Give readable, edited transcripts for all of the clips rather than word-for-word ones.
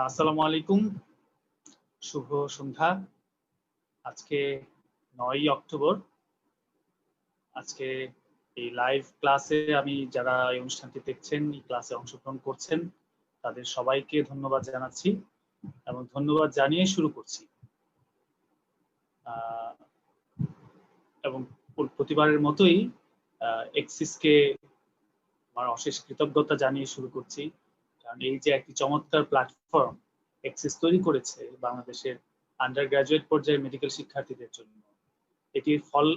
আসসালামু আলাইকুম, শুভ সন্ধ্যা। আজকে 9ই অক্টোবর। আজকে এই লাইভ ক্লাসে আমি যারা এই অনুষ্ঠানটি দেখছেন, এই ক্লাসে অংশগ্রহণ করছেন, তাদের সবাইকে ধন্যবাদ জানাচ্ছি এবং ধন্যবাদ জানিয়ে শুরু করছি। এবং প্রতিবারের মতোই এক্সিসকে আমার অশেষ কৃতজ্ঞতা জানিয়ে শুরু করছি, কারণ এই যে একটি চমৎকার প্ল্যাটফর্ম এক্সিস তৈরি করেছে বাংলাদেশের আন্ডার গ্রাজুয়েট পর্যায়ের মেডিকেল শিক্ষার্থীদের জন্য, এটির ফল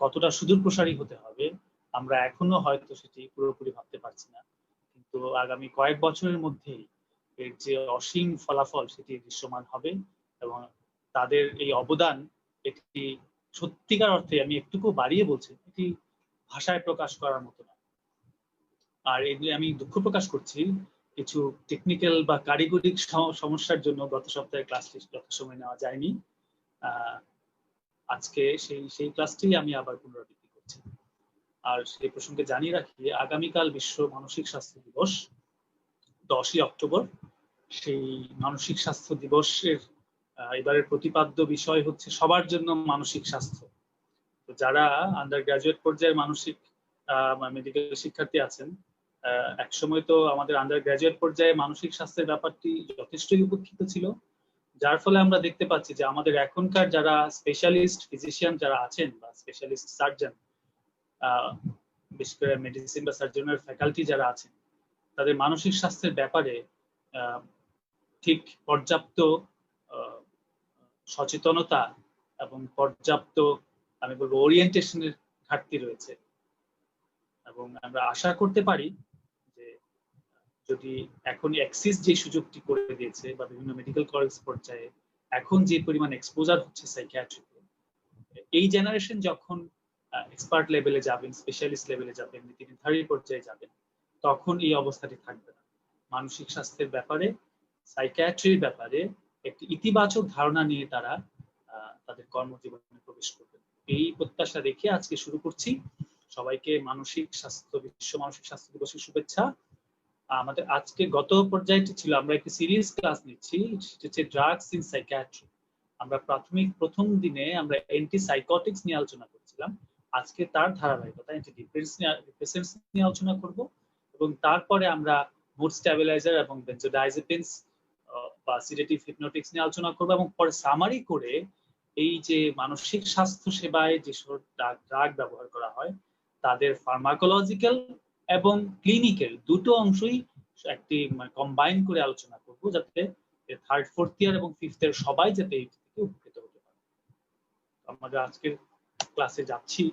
কতটা সুদূর প্রসারী হতে হবে আমরা এখনো হয়তো সেটি পুরোপুরি ভাবতে পারছি না, কিন্তু আগামী কয়েক বছরের মধ্যেই এর যে অসীম ফলাফল সেটি দৃশ্যমান হবে এবং তাদের এই অবদান একটি সত্যিকার অর্থে, আমি একটুকু বাড়িয়ে বলছি, এটি ভাষায় প্রকাশ করার মতো না। আর এগুলি আমি দুঃখ প্রকাশ করছি, কিছু টেকনিক্যাল বা কারিগরিক সমস্যার জন্য গত সপ্তাহে ক্লাসটি যত সময় নেওয়া যায়নি। আজকে সেই ক্লাসটি আমি আবার পুনরাবৃত্তি করছি। আর সেই প্রসঙ্গে জানিয়ে রাখি, আগামীকাল বিশ্ব মানসিক স্বাস্থ্য দিবস, 10ই অক্টোবর। সেই মানসিক স্বাস্থ্য দিবসের এবারের প্রতিপাদ্য বিষয় হচ্ছে সবার জন্য মানসিক স্বাস্থ্য। তো যারা আন্ডার গ্রাজুয়েট পর্যায়ের মানসিক মেডিকেল শিক্ষার্থী আছেন, একসময় তো আমাদের আন্ডার গ্রাজুয়েট পর্যায়ে মানসিক স্বাস্থ্যের ব্যাপারটি যথেষ্টই উপেক্ষিত ছিল, যার ফলে আমরা দেখতে পাচ্ছি যে আমাদের এখনকার যারা স্পেশালিস্ট ফিজিশিয়ান যারা আছেন বা স্পেশালিস্ট সার্জন, বিশেষ করে মেডিসিন বা সার্জনের ফ্যাকাল্টি যারা আছেন, তাদের মানসিক স্বাস্থ্যের ব্যাপারে ঠিক পর্যাপ্ত সচেতনতা এবং পর্যাপ্ত, আমি বলবো, ওরিয়েন্টেশনের ঘাটতি রয়েছে। এবং আমরা আশা করতে পারি যে যদি এখন এক্সিস যে সুযোগটি করে দিয়েছে বা বিভিন্ন মেডিকেল কলেজ পর্যায়ে এখন যে পরিমাণ এক্সপোজার হচ্ছে সাইকিয়াট্রিতে, এই জেনারেশন যখন এক্সপার্ট লেভেলে যাবেন, স্পেশালিস্ট লেভেলে যাবেন, নীতি নির্ধারী পর্যায়ে যাবেন, তখন এই অবস্থাটি থাকবে না। মানসিক স্বাস্থ্যের ব্যাপারে, সাইকিয়াট্রির ব্যাপারে একটি ইতিবাচক ধারণা নিয়ে তারা তাদের কর্মজীবনে প্রবেশ করবেন। এই প্রত্যাশা রেখে আজকে শুরু করছি। সবাইকে মানসিক স্বাস্থ্য, বিশ্ব মানসিক স্বাস্থ্য দিবসের শুভেচ্ছা। আমাদের আজকে গত পর্যায়টি ছিল, আমরা একটি সিরিজ ক্লাস নিচ্ছি, সেটা হচ্ছে ড্রাগস ইন সাইকিয়াট্রি। আমরা প্রথম দিনে আমরা অ্যান্টিসাইকোটিক্স নিয়ে আলোচনা করছিলাম। আজকে তার ধারাবাহিকতা অ্যান্টিডিপ্রেসেন্টস নিয়ে আলোচনা করব এবং তারপরে আমরা মুড স্ট্যাবিলাইজার এবং বেনজোডাইজেপিনস বা সিডেটিভ হিপনোটিক্স নিয়ে আলোচনা করব এবং পরে সামারি করে এই যে মানসিক স্বাস্থ্য সেবায় যেসব ড্রাগ ব্যবহার করা হয় তাদের ফার্মাকোলজিক্যাল এবং ক্লিনিক্যাল দুটো অংশই একটি কম্বাইন করে আলোচনা করব, যাতে থার্ড, ফোর্থ ইয়ার এবং ফিফথ ইয়ার সবাই যাতে এই থেকে উপকৃত হতে পারে। আমাদের আজকের ক্লাসে যাচ্ছি।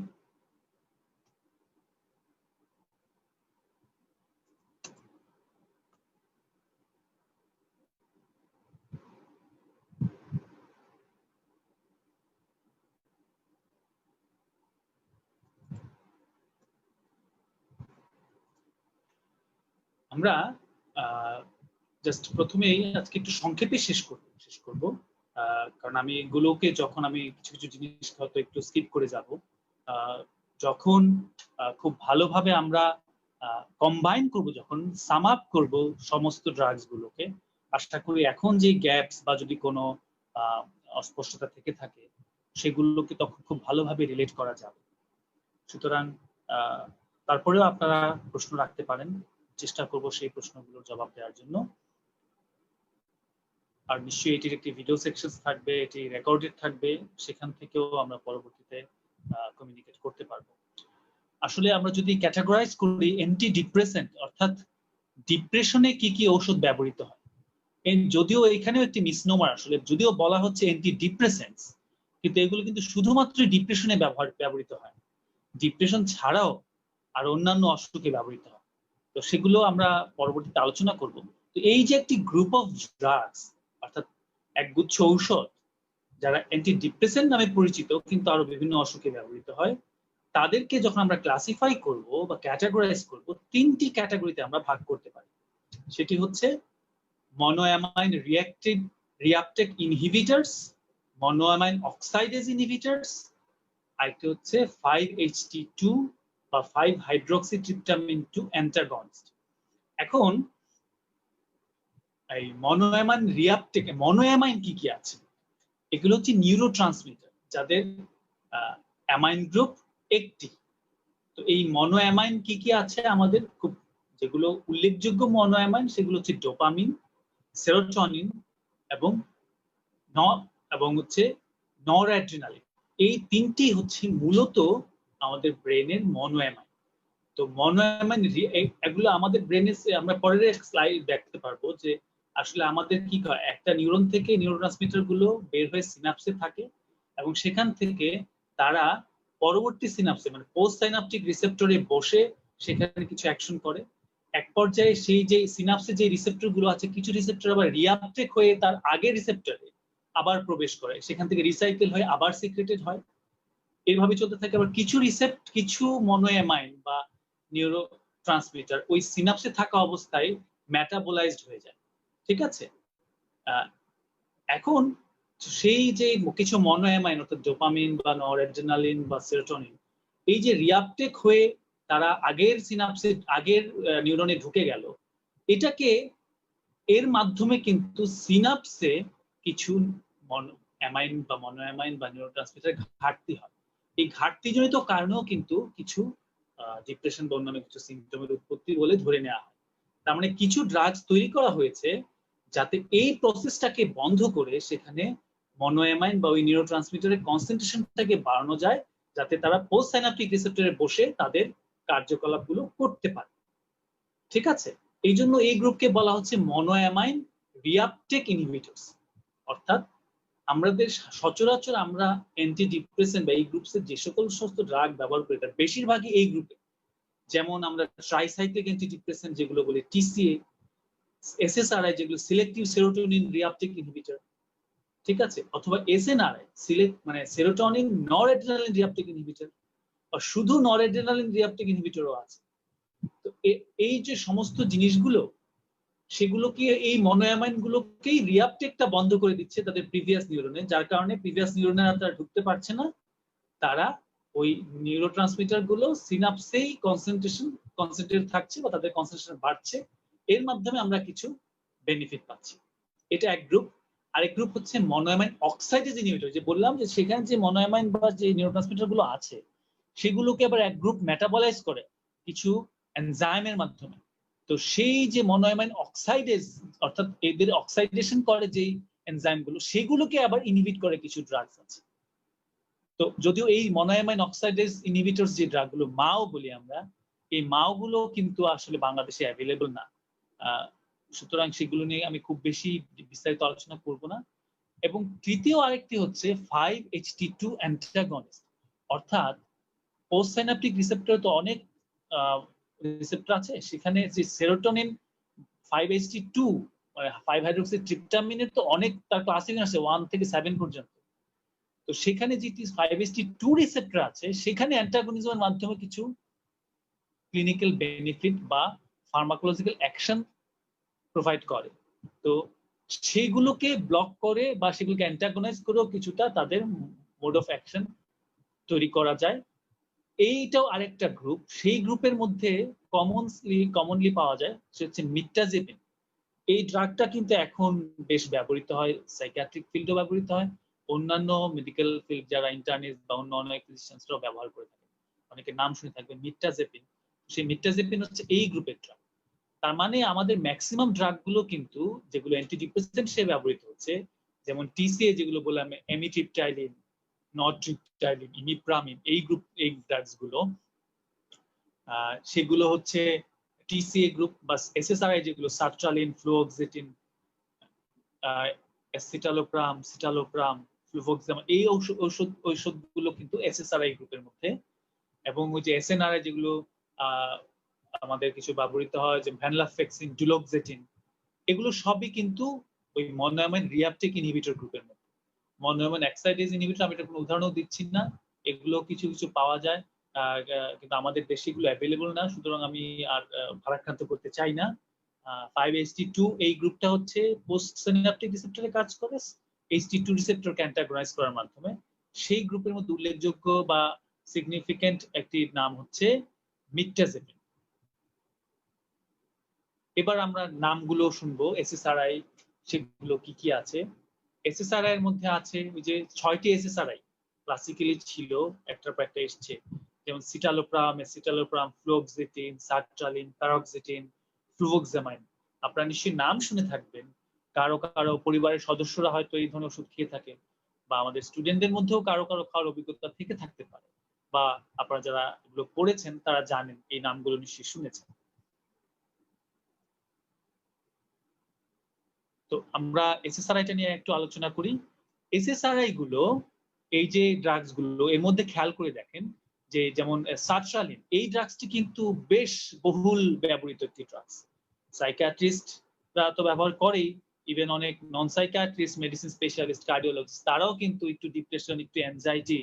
আমরা জাস্ট প্রথমেই আজকে একটু সংক্ষেপে শেষ করব, কারণ আমি এগুলোকে যখন আমি কিছু কিছু জিনিস হয়তো একটু স্কিপ করে যাব, যখন খুব ভালোভাবে আমরা কম্বাইন করব, যখন সাম আপ করব সমস্ত ড্রাগস গুলোকে, আশা করি এখন যে গ্যাপস বা যদি কোনো অস্পষ্টতা থেকে থাকে সেগুলোকে তখন খুব ভালোভাবে রিলেট করা যাবে। সুতরাং তারপরেও আপনারা প্রশ্ন রাখতে পারেন, চেষ্টা করব সেই প্রশ্নগুলোর জবাব দেওয়ার জন্য। আর নিশ্চয়ই এটির একটি ভিডিও সেকশন থাকবে, এটি রেকর্ডেড থাকবে, সেখান থেকেও আমরা পরবর্তীতে কমিউনিকেট করতে পারবো। আসলে আমরা যদি ক্যাটাগরাইজ করি অ্যান্টি ডিপ্রেসেন্ট, অর্থাৎ ডিপ্রেশনে কি কি ঔষধ ব্যবহৃত হয়, যদিও এখানেও একটি মিসনোমার, আসলে যদিও বলা হচ্ছে অ্যান্টি ডিপ্রেসেন্টস, কিন্তু এগুলো কিন্তু শুধুমাত্র ডিপ্রেশনে ব্যবহৃত হয়, ডিপ্রেশন ছাড়াও আর অন্যান্য অসুখে ব্যবহৃত হয়। তো সেগুলো আমরা পরবর্তীতে আলোচনা করব। তো এই যে একটি গ্রুপ অফ ড্রাগস, অর্থাৎ একগুচ্ছ ঔষধ যারা অ্যান্টি ডিপ্রেসেন্ট নামে পরিচিত কিন্তু আরো বিভিন্ন অসুখে ব্যবহৃত হয়, তাদেরকে যখন আমরা ক্লাসিফাই করব বা ক্যাটাগরাইজ করব, তিনটি ক্যাটাগরিতে আমরা ভাগ করতে পারি। সেটি হচ্ছে মনোঅ্যামাইন রিঅ্যাপটেক ইনহিবিটরস, মনোঅ্যামাইন অক্সাইডেজ ইনহিবিটরস, আরেকটি হচ্ছে 5-HT2 বা 5-হাইড্রোক্সিট্রিপটামিন 2 অ্যান্টাগনিস্ট। এখন এই মনোঅ্যামাইন রিআপটেক, মনোঅ্যামাইন কি কি আছে? এগুলো হচ্ছে নিউরোট্রান্সমিটার যাদের অ্যামাইন গ্রুপ একটি। তো এই মনোঅ্যামাইন কি কি আছে আমাদের, খুব যেগুলো উল্লেখযোগ্য মনোঅ্যামাইন সেগুলো হচ্ছে ডোপামিন, সেরোটোনিন এবং হচ্ছে নরঅ্যাড্রিনালিন। এই তিনটি হচ্ছে মূলত আমাদের ব্রেনের মনোঅ্যামাইন। তো মনোঅ্যামাইন এগুলো আমাদের ব্রেনে, আমরা পরের স্লাইড দেখতে পারবো যে আসলে আমাদের কি হয়, একটা নিউরন থেকে নিউরোট্রান্সমিটার গুলো বের হয়ে সিনাপসে থাকে এবং সেখান থেকে তারা পরবর্তী সিনাপসে মানে পোস্ট সাইনাপটিক রিসেপ্টরে বসে সেখানে কিছু অ্যাকশন করে। এক পর্যায়ে সেই যে সিনাপসে যে রিসেপ্টর গুলো আছে, কিছু রিসেপ্টর আবার রিআপটেক হয়ে তার আগের রিসেপ্টরে আবার প্রবেশ করে, সেখান থেকে রিসাইকেল হয়ে আবার সিক্রেটেড হয়। এইভাবে চলতে থাকে। আবার কিছু মনোঅ্যামাইন বা নিউরো ট্রান্সমিটার ওই সিনাপসে থাকা অবস্থায় মেটাবোলাইজড হয়ে যায়। ঠিক আছে, এখন সেই যে কিছু মনোঅ্যামাইন অর্থাৎ ডোপামিন বা নরঅ্যাড্রিনালিন বা সেরোটোনিন, এই যে রিআপটেক হয়ে তারা আগের সিনাপসে আগের নিউরনে ঢুকে গেল, এটাকে এর মাধ্যমে কিন্তু সিনাপসে কিছু অ্যামাইন বা মনোঅ্যামাইন বা নিউরোট্রান্সমিটার ঘাটতি হয়। এই ঘাটতিজনিত কারণেও কিন্তু কিছু ডিপ্রেশন বা অন্যান্য কিছু সিমটমের উৎপত্তি বলে ধরে নেওয়া হয়। তার মানে কিছু ড্রাগস তৈরি করা হয়েছে যাতে এই প্রসেসটাকে বন্ধ করে সেখানে মনোঅ্যামাইন বা ওই নিউরোট্রান্সমিটারের কনসেন্ট্রেশনটাকে বাড়ানো যায়, যাতে তারা পোস্ট সাইনাপটিক রিসেপ্টরে বসে তাদের কার্যকলাপগুলো করতে পারে। ঠিক আছে, এই জন্য এই গ্রুপকে বলা হচ্ছে মনোঅ্যামাইন রিআপটেক ইনহিবিটরস। অর্থাৎ আমাদের সচরাচর আমরা অ্যান্টি ডিপ্রেসেন্ট বা এই গ্রুপসের যে সকল সমস্ত ড্রাগ ব্যবহার করি তার বেশিরভাগই এই গ্রুপে। যেমন আমরা ট্রাইসাইক্লিক অ্যান্টি ডিপ্রেসেন্ট যেগুলো বলি টিসিএ, এসএসআরআই যেগুলো সিলেক্টিভ সেরোটোনিন রিআপটেক ইনহিবিটর, ঠিক আছে, অথবা এসএনআরআই মানে সেরোটোনিন নরঅ্যাড্রিনালিন রিআপটেক ইনহিবিটর, বা শুধু নরঅ্যাড্রিনালিন রিআপটেক ইনহিবিটরও আছে। তো এই যে সমস্ত জিনিসগুলো, সেগুলোকে এই মনোঅ্যামাইন গুলোকেই রিআপটেকটা বন্ধ করে দিচ্ছে তাদের প্রিভিয়াস নিউরনে, যার কারণে প্রিভিয়াস নিউরনে তারা ঢুকতে পারছে না। তারা ওই নিউরোট্রান্সমিটার গুলো সিনাপসেই কনসেন্ট্রেট থাকছে বা তাদের কনসেন্ট্রেশন বাড়ছে। এর মাধ্যমে আমরা কিছু বেনিফিট পাচ্ছি। এটা এক গ্রুপ। আরেক গ্রুপ হচ্ছে মনোঅ্যামাইন অক্সাইডেজ ইনহিবিটর, যে বললাম যে সেখানে যে মনোঅ্যামাইন বা যে নিউরোট্রান্সমিটার গুলো আছে সেগুলোকে আবার এক গ্রুপ মেটাবলাইজ করে কিছু এনজাইমের মাধ্যমে। তো সেই যে মনোঅ্যামাইন অক্সাইডেজ অর্থাৎ এদের অক্সাইডেশন করে যে এনজাইমগুলো, সেগুলোকে আবার ইনহিবিট করে কিছু ড্রাগস আছে। তো যদিও এই মনোঅ্যামাইন অক্সাইডেজ ইনহিবিটরস যে ড্রাগগুলো মাও বলি আমরা, এই মাও গুলো কিন্তু আসলে বাংলাদেশে অ্যাভেলেবল না। সুতরাং সেগুলো নিয়ে আমি খুব বেশি বিস্তারিত আলোচনা করব না। এবং তৃতীয় আরেকটি হচ্ছে 5-HT2 অ্যান্টাগনিস্ট, অর্থাৎ পোস্ট সাইনাপটিক রিসেপ্টর তো অনেক রিসেপ্টর আছে, সেখানে যে সেরোটোনিন 5-HT2 মানে 5-হাইড্রোক্সিট্রিপটামিনের তো অনেক, তার ক্লাসিফিকেশন আছে 1 থেকে 7 পর্যন্ত। তো সেখানে যে 5-HT2 রিসেপ্টর আছে সেখানে অ্যান্টাগনিজমের মাধ্যমে কিছু ক্লিনিক্যাল বেনিফিট বা ফার্মাকোলজিক্যাল অ্যাকশন প্রোভাইড করে। তো সেগুলোকে ব্লক করে বা সেগুলোকে অ্যান্টাগনাইজ করেও কিছুটা তাদের মোড অফ অ্যাকশন তৈরি করা যায়। এইটাও আরেকটা গ্রুপ। সেই গ্রুপের মধ্যে কমনলি পাওয়া যায় সেটা হচ্ছে মিট্টাজেপিন। এই ড্রাগটা কিন্তু এখন বেশ ব্যবহৃত হয়, সাইকিয়াট্রিক ফিল্ডেও ব্যবহৃত হয়, অন্যান্য মেডিকেল ফিল্ড যারা ইন্টার্নিস্ট বা অন্য অনেক ফিজিশিয়ানসরাও ব্যবহার করে থাকে। অনেকের নাম শুনে থাকবেন মিট্টাজেপিন। সেই মিট্টাজেপিন হচ্ছে এই গ্রুপের ড্রাগ। তার মানে আমাদের ম্যাক্সিমাম ড্রাগগুলো কিন্তু যেগুলো অ্যান্টিডিপ্রেসেন্ট হিসেবে ব্যবহৃত হচ্ছে, যেমন টিসিএ যেগুলো বললাম, এমিট্রিপটাইলিন, নরট্রিপটাইলিন, ইমিপ্রামিন, এই ড্রাগস গুলো, সেগুলো হচ্ছে টিসিএ গ্রুপ। বা এসএসআরআই যেগুলো সার্ট্রালিন, ফ্লুঅক্সেটিন, এসিটালোপ্রাম, সিটালোপ্রাম, ফ্লুভোক্সাম, এই ঔষধগুলো কিন্তু এসএসআরআই গ্রুপের মধ্যে। এবং ওই যে এসএনআরআই যেগুলো আমাদের কিছু ব্যবহৃত হয়, যে ভ্যানলাফেক্সিন, ডুলোক্সেটিন, এগুলো সবই কিন্তু ওই মনোঅ্যামাইন রিআপটেক ইনহিবিটর গ্রুপের মধ্যে। মনোঅ্যামাইন অক্সাইডেজ ইনহিবিটর আমি এটা কোনো উদাহরণও দিচ্ছি না, এগুলো কিছু কিছু পাওয়া যায়, কিন্তু আমাদের দেশে এগুলো অ্যাভেলেবল না, সুতরাং আমি আর ভারাক্রান্ত করতে চাই না। 5-HT2 এই গ্রুপটা হচ্ছে পোস্ট সিনাপটিক রিসেপ্টরে কাজ করে HT2 রিসেপ্টরকে অ্যান্টাগনাইজ করার মাধ্যমে। সেই গ্রুপের মধ্যে উল্লেখযোগ্য বা সিগনিফিকেন্ট একটি নাম হচ্ছে মিট্টাজেপিন। এবার আমরা নামগুলো শুনবো SSRI, সেগুলো কি কি আছে। SSRI এর মধ্যে আছে ওই যে 6টি SSRI ক্লাসিক্যালি ছিল, একটার পর একটা এসছে, যেমন সিটালোপ্রাম, এসিটালোপ্রাম, ফ্লুওক্সেটিন, সার্ট্রালিন, প্যারোক্সেটিন, ফ্লুভোক্সামাইন। আপনারা নিশ্চয়ই নাম শুনে থাকবেন, কারো কারো পরিবারের সদস্যরা হয়তো এই ধরনের ওষুধ খেয়ে থাকেন, বা আমাদের স্টুডেন্টদের মধ্যেও কারো কারো খাওয়ার অভিজ্ঞতা থেকে থাকতে পারে, বা আপনারা যারা এগুলো পড়েছেন তারা জানেন, এই নামগুলো নিশ্চয়ই শুনেছেন। তো আমরা এসএসআরআইটা নিয়ে একটু আলোচনা করি। এসএসআরআই গুলো, এই যে ড্রাগস গুলো, এর মধ্যে খেয়াল করে দেখেন যে যেমন সার্ট্রালিন, এই ড্রাগসটি কিন্তু বেশ বহুল ব্যবহৃত একটি ড্রাগস। সাইকিয়াট্রিস্টরা তো ব্যবহার করেই, ইভেন অনেক নন সাইকিয়াট্রিস্ট, মেডিসিন স্পেশালিস্ট, কার্ডিওলজিস্ট, তারাও কিন্তু একটু ডিপ্রেশন, একটু অ্যাংজাইটি,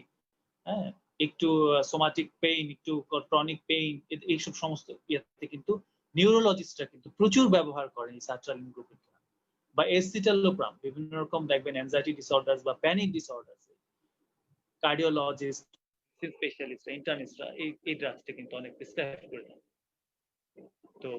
হ্যাঁ, একটু সোমাটিক পেইন, একটু ক্রনিক পেইন, এইসব সমস্ত ইয়েতে কিন্তু নিউরোলজিস্টরা কিন্তু প্রচুর ব্যবহার করেন এই সার্ট্রালিন গ্রুপের, বা এসিটালোপ্রাম, বিভিন্ন রকম দেখবেন অ্যাংজাইটি ডিসঅর্ডারস বা প্যানিক ডিসঅর্ডারস, কার্ডিওলজিস্ট, স্পেশালিস্ট, ইন্টার্নিস্টরা এই ড্রাগসটা কিন্তু অনেক প্রেসক্রাইব করে দেন। তো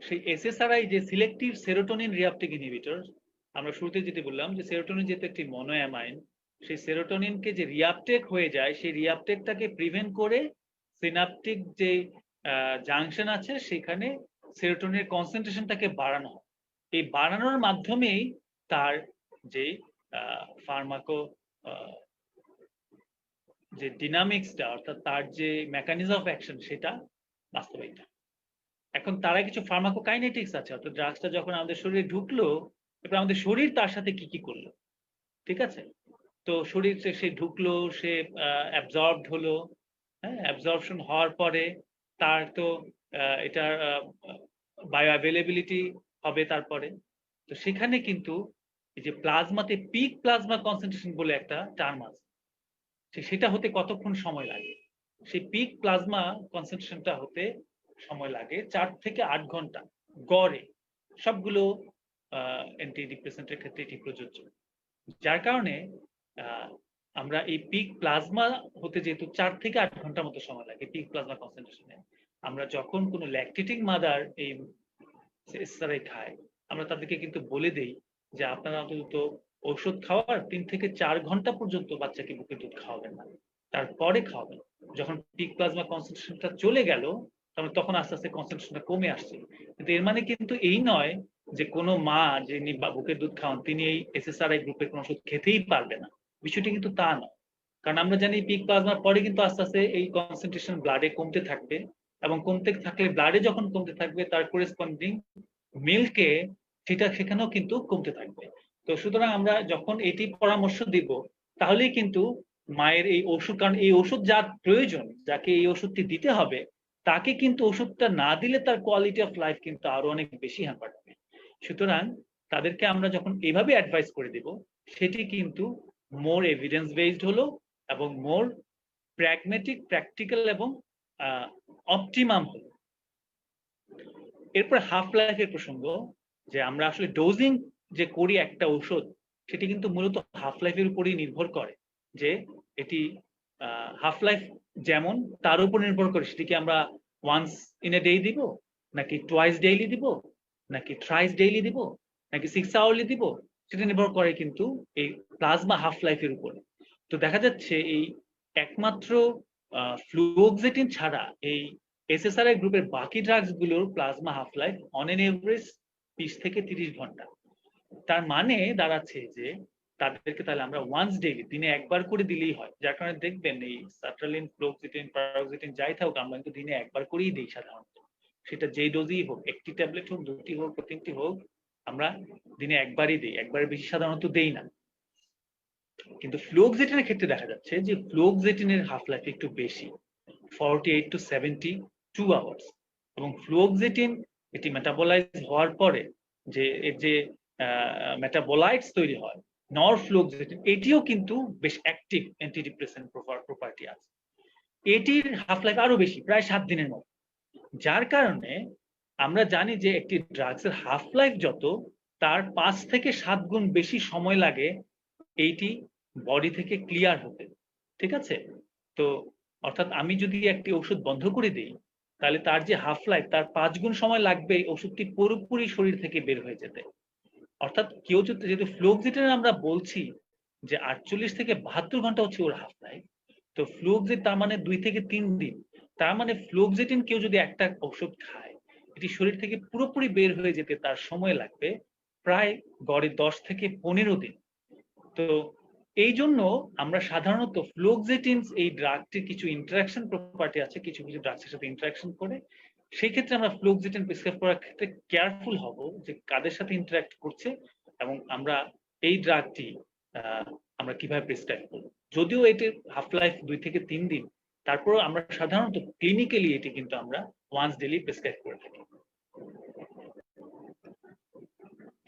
সেই এসএসআরআই যে সিলেক্টিভ সেরোটোনিন রিআপটেক ইনহিবিটর, আমরা শুরুতে যেটা বললাম যে সেরোটোনিন যেহেতু একটি মনোঅ্যামাইন, সেই সেরোটোনিনকে যে রিআপটেক হয়ে যায়, সেই রিআপটেকটাকে প্রিভেন্ট করে সিনাপটিক যে জাংশন আছে সেখানে সেরোটোনিনের কনসেন্ট্রেশনটাকে বাড়ানো হয়। এই বাড়ানোর মাধ্যমেই তার যে ফার্মাকো যে ডিনামিক্সটা, অর্থাৎ তার যে মেকানিজম অফ অ্যাকশন, সেটা বাস্তবায়িত। এখন তারা কিছু ফার্মাকোকাইনেটিক্স আছে, অর্থাৎ ড্রাগসটা যখন আমাদের শরীরে ঢুকলো, এবার আমাদের শরীর তার সাথে কি কি করলো, ঠিক আছে? তো শরীর সে ঢুকলো, সে অ্যাবজর্বড হলো, হ্যাঁ, অ্যাবজর্পশন হওয়ার পরে তার তো এটার বায়ো অ্যাভেলেবিলিটি হবে তারপরে। তো সেখানে কিন্তু এই যে প্লাজমাতে পিক প্লাজমা কনসেন্ট্রেশন বলে একটা টার্ম আছে, সেটা হতে কতক্ষণ সময় লাগে? সেই পিক প্লাজমা কনসেন্ট্রেশনটা হতে সময় লাগে 4 থেকে 8 ঘন্টা গড়ে। সবগুলো অ্যান্টি ডিপ্রেসেন্টের ক্ষেত্রে এটি প্রযোজ্য। যার কারণে আমরা এই পিক প্লাজমা হতে যেহেতু 4 থেকে 8 ঘন্টার মতো সময় লাগে পিক প্লাজমা কনসেন্ট্রেশনে, আমরা যখন কোনো ল্যাকটেটিং মাদার এই এসএসআরআই খায়, আমরা তাদেরকে কিন্তু বলে দেই যে আপনারা অন্তত ওষুধ খাওয়ার 3 থেকে 4 ঘন্টা পর্যন্ত বাচ্চাকে বুকের দুধ খাওয়াবেন না, তারপরে খাওয়াবেন। যখন পিক প্লাজমা কনসেন্ট্রেশনটা চলে গেল, তখন আস্তে আস্তে কনসেন্ট্রেশনটা কমে আসছে। কিন্তু এর মানে কিন্তু এই নয় যে কোনো মা যিনি বুকের দুধ খাওয়ান তিনি এই এসএসআরআই গ্রুপের কোনো ওষুধ খেতেই পারবে না, বিষয়টি কিন্তু তা নয়। কারণ আমরা জানি পিক প্লাজমার পরে কিন্তু আস্তে আস্তে এই কনসেন্ট্রেশন ব্লাডে কমতে থাকবে, এবং কমতে থাকলে ব্লাডে যখন কমতে থাকবে তার করেসপন্ডিং মিল্কে সেখানেও কিন্তু কমতে থাকবে। তো সুতরাং আমরা যখন এটি পরামর্শ দিব, তাহলেই কিন্তু মায়ের এই ওষুধ, কারণ এই ওষুধ যার প্রয়োজন, যাকে এই ওষুধটি দিতে হবে, তাকে কিন্তু ওষুধটা না দিলে তার কোয়ালিটি অফ লাইফ কিন্তু আরো অনেক বেশি হ্যাম্পার হবে। সুতরাং তাদেরকে আমরা যখন এইভাবে অ্যাডভাইস করে দেব, সেটি কিন্তু মোর এভিডেন্স বেসড হলো, এবং মোর প্র্যাগমেটিক, প্র্যাকটিক্যাল এবং অপটিমাম হলো। এরপর হাফ লাইফের প্রসঙ্গ, যে আমরা আসলে ডোজিং যে করি একটা ঔষধ, সেটি কিন্তু মূলত হাফ লাইফের উপরই নির্ভর করে, যে এটি হাফ লাইফ যেমন তার উপর নির্ভর করে সেটি কি আমরা ওয়ান্স ইন এ ডে দিব, নাকি টুয়াইস ডেইলি দিব, নাকি থ্রাইস ডেইলি দিব, নাকি 6 আওয়ারলি দিব, সেটা নির্ভর করে কিন্তু এই প্লাজমা হাফ লাইফের উপরে। তো দেখা যাচ্ছে এই একমাত্র ফ্লুওক্সেটিন ছাড়া এই এসএসআরআই গ্রুপের বাকি ড্রাগস গুলোর plasma half life on an average 20 থেকে 30 ঘন্টা। তার মানে দাঁড়াচ্ছে যে তাদেরকে তাহলে আমরা ওয়ান্স ডেইলি, দিনে একবার করে দিলেই হয়। যার কারণে দেখবেন এই সার্ট্রালিন, ফ্লুওক্সেটিন, প্যারোক্সেটিন যাই থাকুক, আমরা কিন্তু দিনে একবার করেই দিই সাধারণত। সেটা যেই ডোজই হোক, একটি ট্যাবলেট হোক, 2টি হোক, 3টি হোক, আমরা দিনে একবারই দিই, একবারের বেশি সাধারণত দেই না। কিন্তু ফ্লুওক্সেটিনের ক্ষেত্রে দেখা যাচ্ছে যে ফ্লুওক্সেটিনের হাফ লাইফ একটু বেশি, 48 to 72 আওয়ার্স। এবং ফ্লুওক্সেটিন এটি মেটাবলাইজ হওয়ার পরে যে এর যে মেটাবোলাইটস তৈরি হয়, নরফ্লুওক্সেটিন, এটিও কিন্তু বেশ অ্যাক্টিভ অ্যান্টিডিপ্রেসেন্ট প্রপার্টি আছে। এটির হাফ লাইফ আরো বেশি, প্রায় 7 দিনের মতো। যার কারণে আমরা জানি যে একটি ড্রাগসের হাফ লাইফ যত, তার 5 থেকে 7 গুণ বেশি সময় লাগে এইটি বডি থেকে ক্লিয়ার হতে, ঠিক আছে? তো অর্থাৎ আমি যদি একটি ওষুধ বন্ধ করে দিই, তাহলে তার যে হাফ লাইফ তার 5 গুণ সময় লাগবে ওষুধটি পুরোপুরি শরীর থেকে বের হয়ে যেতে। অর্থাৎ কেউ যদি, যেহেতু ফ্লুক্সিটিন আমরা বলছি যে 48 থেকে 72 ঘন্টা হচ্ছে ওর হাফ লাইফ, তো ফ্লুক্সিট তার মানে 2 থেকে 3 দিন। তার মানে ফ্লুক্সিটিন কেউ যদি একটা ওষুধ খায়, এটি শরীর থেকে পুরোপুরি বের হয়ে যেতে তার সময় লাগবে প্রায় গড়ে 10 থেকে 15 দিন। তো এই জন্য আমরা সাধারণত ফ্লুক্সিটিনস এই ড্রাগটির কিছু ইন্টারাকশন প্রপার্টি আছে, কিছু কিছু ড্রাগসের সাথে ইন্টারাকশন করে। সেই ক্ষেত্রে আমরা ফ্লুক্সিটিন প্রেসক্রাইব করার ক্ষেত্রে কেয়ারফুল হব যে কাদের সাথে ইন্টারাক্ট করছে এবং আমরা এই ড্রাগটি আমরা কিভাবে প্রেসক্রাইব করব। যদিও এটির হাফ লাইফ 2 থেকে 3 দিন, তারপরেও আমরা সাধারণত ক্লিনিক্যালি এটি কিন্তু আমরা ওয়ান্স ডেইলি প্রেসক্রাইব করে থাকি।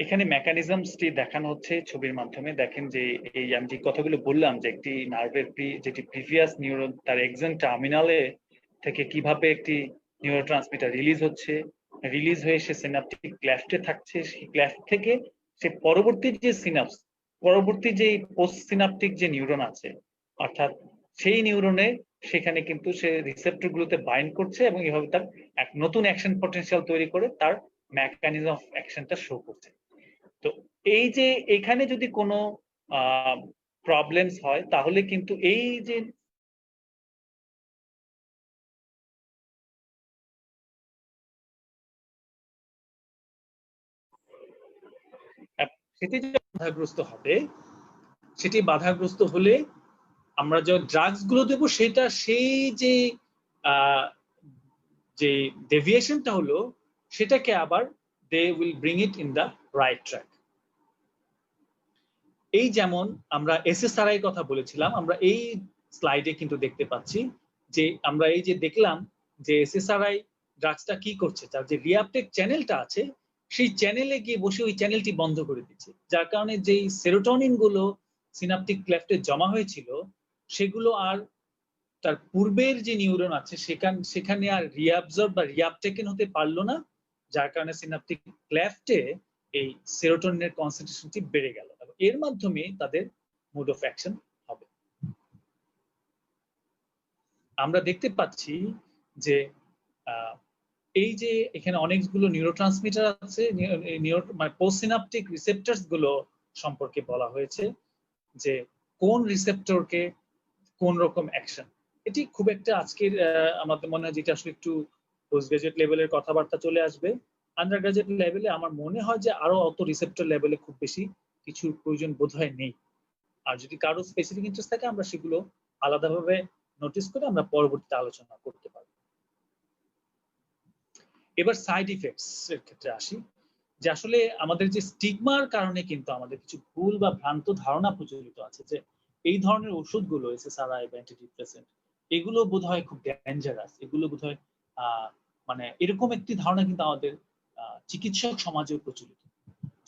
এখানে মেকানিজমসটি দেখানো হচ্ছে ছবির মাধ্যমে। দেখেন যে এই আমি যে কথাগুলো বললাম যে একটি নার্ভের যেটি প্রিভিয়াস নিউরন তার এক্সন টার্মিনালে থেকে কিভাবে একটি নিউরোট্রান্সমিটার রিলিজ হচ্ছে, রিলিজ হয়ে সে সিনাপটিক ক্লেফটে থাকছে, সেই ক্লেফট থেকে সে পরবর্তী যে সিনাপস, পরবর্তী যে পোস্ট সিনাপটিক যে নিউরন আছে, অর্থাৎ সেই নিউরনে সেখানে কিন্তু সে রিসেপ্টর গুলোতে বাইন্ড করছে এবং এভাবে তার এক নতুন অ্যাকশন পটেনশিয়াল তৈরি করে তার মেকানিজম অফ অ্যাকশনটা শো করছে। তো এই যে এখানে যদি কোনো প্রবলেমস হয় তাহলে কিন্তু এই যে সেটি যে বাধাগ্রস্ত হবে, সেটি বাধাগ্রস্ত হলে আমরা যে ড্রাগস গুলো দেবো সেটা সেই যে যে ডেভিয়েশনটা হলো সেটাকে আবার they will bring it in the right track. এই যেমন আমরা এসএসআরআই কথা বলেছিলাম, আমরা এই স্লাইডে কিন্তু দেখতে পাচ্ছি যে আমরা এই যে দেখলাম যে এসএসআরআই ড্রাগসটা কি করছে, তার যে রিআপটেক চ্যানেলটা আছে সেই চ্যানেলে গিয়ে বসে ওই চ্যানেলটি বন্ধ করে দিচ্ছে, যার কারণে যেই সেরোটোনিন গুলো সিনাপটিক ক্লেফটে জমা হয়েছিল সেগুলো আর তার পূর্বের যে নিউরন আছে সেখানে আর রিঅ্যাবজর্ব বা রিঅ্যাপটেকেন হতে পারলো না, যার কারণে সিনাপটিক ক্লেফটে এই সেরোটোনিনের কনসেন্ট্রেশনটি বেড়ে গেল। এর মাধ্যমে তাদের মোড অফ অ্যাকশন হবে। আমরা দেখতে পাচ্ছি যে এই যে এখানে অনেকগুলো নিউরোট্রান্সমিটার আছে, মানে পোস্টসিনাপটিক রিসেপ্টরস গুলো সম্পর্কে বলা হয়েছে যে কোন রিসেপ্টরকে কোন রকম অ্যাকশন। এটি খুব একটা আজকের আমাদের মনে হয় যেটা আসলে একটু পোস্ট গ্রাজুয়েট লেভেলের কথাবার্তা চলে আসবে। আন্ডার গ্রাজুয়েট লেভেলে আমার মনে হয় যে আরো অত রিসেপ্টর লেভেলে খুব বেশি কিছু প্রয়োজন বোধহয় নেই। আর যদি কারো স্পেসিফিক ইন্টারেস্ট থাকে আমরা সেগুলো আলাদাভাবে নোটিস করে আমরা পরবর্তীতে আলোচনা করতে পারবো। এবার সাইড ইফেক্টস এর ক্ষেত্রে আসি, যে আসলে আমাদের যে স্টিগমার কারণে কিন্তু আমাদের কিছু ভুল বা ভ্রান্ত ধারণা প্রচলিত আছে যে এই ধরনের ওষুধগুলো এসএসআরআই বা অ্যান্টিডিপ্রেসেন্ট এগুলো বোধহয় খুব ডেঞ্জারাস, এগুলো বোধহয় মানে এরকম একটি ধারণা কিন্তু আমাদের চিকিৎসক সমাজেও প্রচলিত।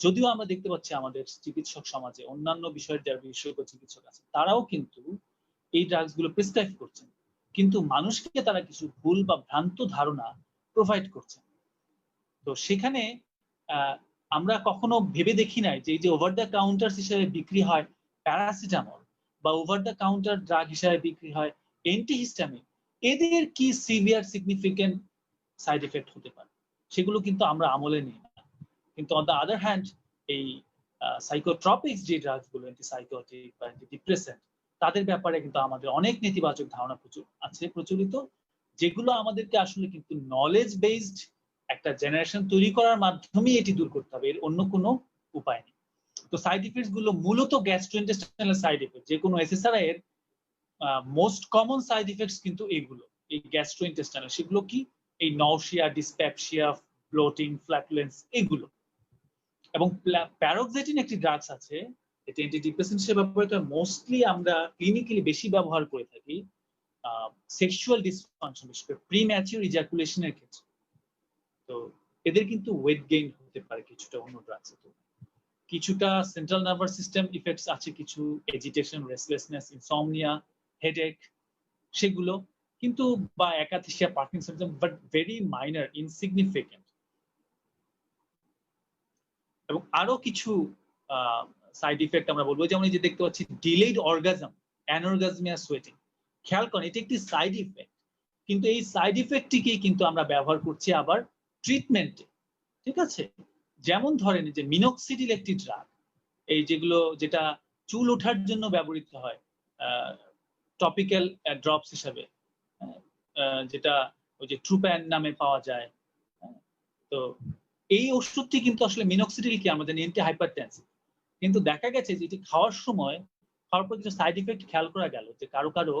যদিও আমরা দেখতে পাচ্ছি আমাদের চিকিৎসক সমাজে অন্যান্য বিষয়ের যারা বিশেষজ্ঞ চিকিৎসক আছে তারাও কিন্তু এই ড্রাগস গুলো প্রেসক্রাইব করছেন, কিন্তু মানুষকে তারা কিছু ভুল বা ভ্রান্ত ধারণা প্রোভাইড করছেন। তো সেখানে আমরা কখনো ভেবে দেখি নাই যে এই যে ওভার দ্য কাউন্টার হিসেবে বিক্রি হয় প্যারাসিটামল বা ওভার দ্য কাউন্টার ড্রাগ হিসেবে বিক্রি হয় অ্যান্টিহিস্টামিন, এদের কি সিভিয়ার সিগনিফিকেন্ট সাইড এফেক্ট হতে পারে সেগুলো কিন্তু আমরা আমলে নিই না। কিন্তু অন দ্য আদার হ্যান্ড এই সাইকোট্রপিক্স যে ড্রাগস গুলো অ্যান্টিসাইকোটিক বা অ্যান্টিডিপ্রেসেন্ট তাদের ব্যাপারে কিন্তু আমাদের অনেক নেতিবাচক ধারণা প্রচলিত, যেগুলো আমাদেরকে আসলে কিন্তু নলেজ বেসড একটা জেনারেশন তৈরি করার মাধ্যমে এটি দূর করতে হবে, এর অন্য কোনো উপায় নেই। তো সাইড ইফেক্টস গুলো মূলত গ্যাস্ট্রোইন্টেস্টাইনাল সাইড ইফেক্ট, যে কোনো এসএসআরআই এর মোস্ট কমন সাইড ইফেক্টস কিন্তু এইগুলো, এই গ্যাস্ট্রোইন্টেস্টাইনাল। সেগুলো কি? এই নওশিয়া, ডিসপেপসিয়া, ব্লোটিং, ফ্ল্যাটুলেন্স এগুলো। এবং প্যারোক্সেটিন একটি ড্রাগস আছে, এটি অ্যান্টিডিপ্রেসেন্ট হিসেবে ব্যবহৃত হয়, মোস্টলি আমরা ক্লিনিক্যালি বেশি ব্যবহার করে থাকি সেক্সুয়াল ডিসফাংশন, বিশেষ করে প্রিম্যাচিউর ইজাকুলেশনের ক্ষেত্রে। তো এদের কিন্তু ওয়েট গেইন হতে পারে কিছুটা অন্য ড্রাগসে, কিছুটা সেন্ট্রাল নার্ভাস সিস্টেম ইফেক্টস আছে, কিছু এজিটেশন, রেস্টলেসনেস, ইনসমনিয়া, হেডেক সেগুলো কিন্তু, বা akathisia, parkinsonism, but very minor, insignificant. এবং আরো কিছু সাইড ইফেক্ট আমরা বলবো, যেমন এই যে দেখতে পাচ্ছি ডিলেড অর্গাজম, অ্যানঅর্গাজমিয়া সোয়েটিং। খেয়াল করেন এটা একটি সাইড ইফেক্ট, কিন্তু এই সাইড ইফেক্টটিকেই কিন্তু আমরা ব্যবহার করছি আবার ট্রিটমেন্টে, ঠিক আছে? যেমন ধরেন যে মিনক্সিডিল একটি ড্রাগ, এই যেটা চুল ওঠার জন্য ব্যবহৃত হয় টপিক্যাল ড্রপস হিসাবে, যেটা ওই যে ট্রুপ্যান নামে পাওয়া যায়। তো এই ওষুধটি কিন্তু আসলে মিনক্সিডিল কি আমরা জানি অ্যান্টি হাইপারটেনসিভ, কিন্তু দেখা গেছে যে এটি খাওয়ার পর কিছু সাইড ইফেক্ট খেয়াল করা গেল, যে কারো কারো